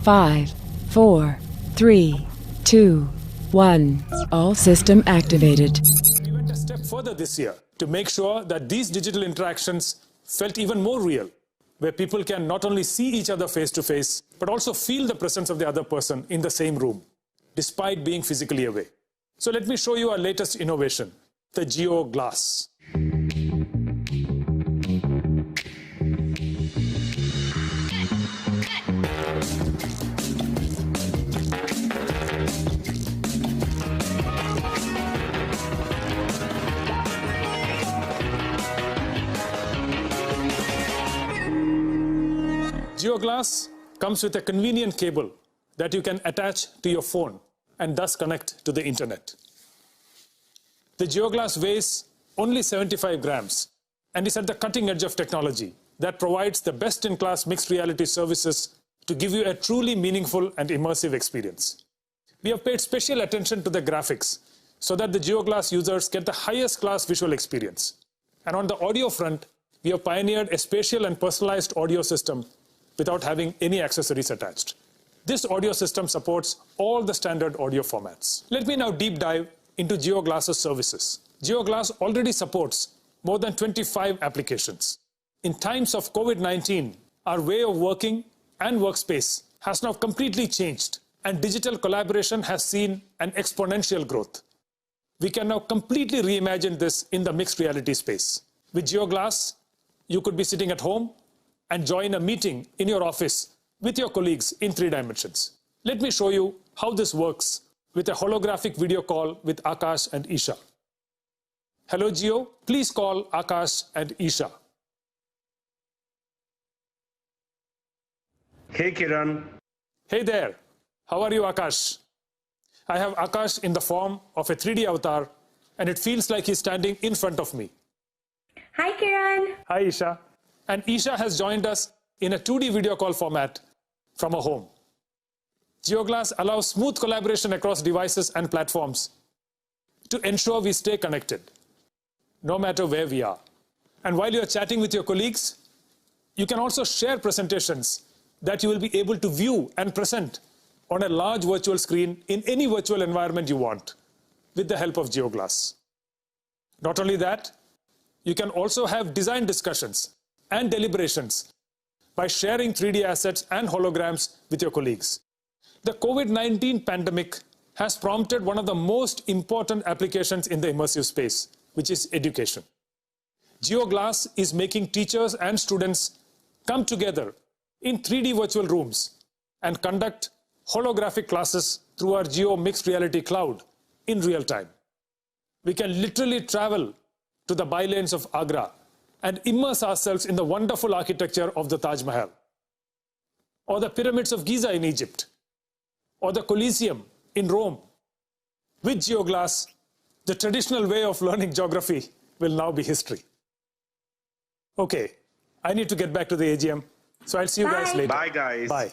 5, 4, 3, 2, 1. All system activated. We went a step further this year to make sure that these digital interactions felt even more real, where people can not only see each other face to face, but also feel the presence of the other person in the same room, despite being physically away. So let me show you our latest innovation, the Jio Glass. Jio Glass comes with a convenient cable that you can attach to your phone and thus connect to the internet. The Jio Glass weighs only 75 grams and is at the cutting edge of technology that provides the best-in-class mixed reality services to give you a truly meaningful and immersive experience. We have paid special attention to the graphics so that the Jio Glass users get the highest class visual experience. And on the audio front, we have pioneered a spatial and personalized audio system without having any accessories attached. This audio system supports all the standard audio formats. Let me now deep dive into Jio Glass's services. Jio Glass already supports more than 25 applications. In times of COVID-19, our way of working and workspace has now completely changed, and digital collaboration has seen an exponential growth. We can now completely reimagine this in the mixed reality space. With Jio Glass, you could be sitting at home and join a meeting in your office with your colleagues in 3 dimensions. Let me show you how this works with a holographic video call with Akash and Isha. Hello Jio, please call Akash and Isha. Hey Kiran. Hey there, how are you Akash? I have Akash in the form of a 3D avatar and it feels like he's standing in front of me. Hi Kiran. Hi Isha. And Isha has joined us in a 2D video call format from her home. Jio Glass allows smooth collaboration across devices and platforms to ensure we stay connected, no matter where we are. And while you're chatting with your colleagues, you can also share presentations that you will be able to view and present on a large virtual screen in any virtual environment you want with the help of Jio Glass. Not only that, you can also have design discussions and deliberations by sharing 3D assets and holograms with your colleagues. The COVID-19 pandemic has prompted one of the most important applications in the immersive space, which is education. Jio Glass is making teachers and students come together in 3D virtual rooms and conduct holographic classes through our Jio Mixed Reality Cloud in real time. We can literally travel to the bylanes of Agra and immerse ourselves in the wonderful architecture of the Taj Mahal, or the pyramids of Giza in Egypt, or the Colosseum in Rome. With Jio Glass, the traditional way of learning geography will now be history. Okay, I need to get back to the AGM, so I'll see you guys later. Bye guys. Bye.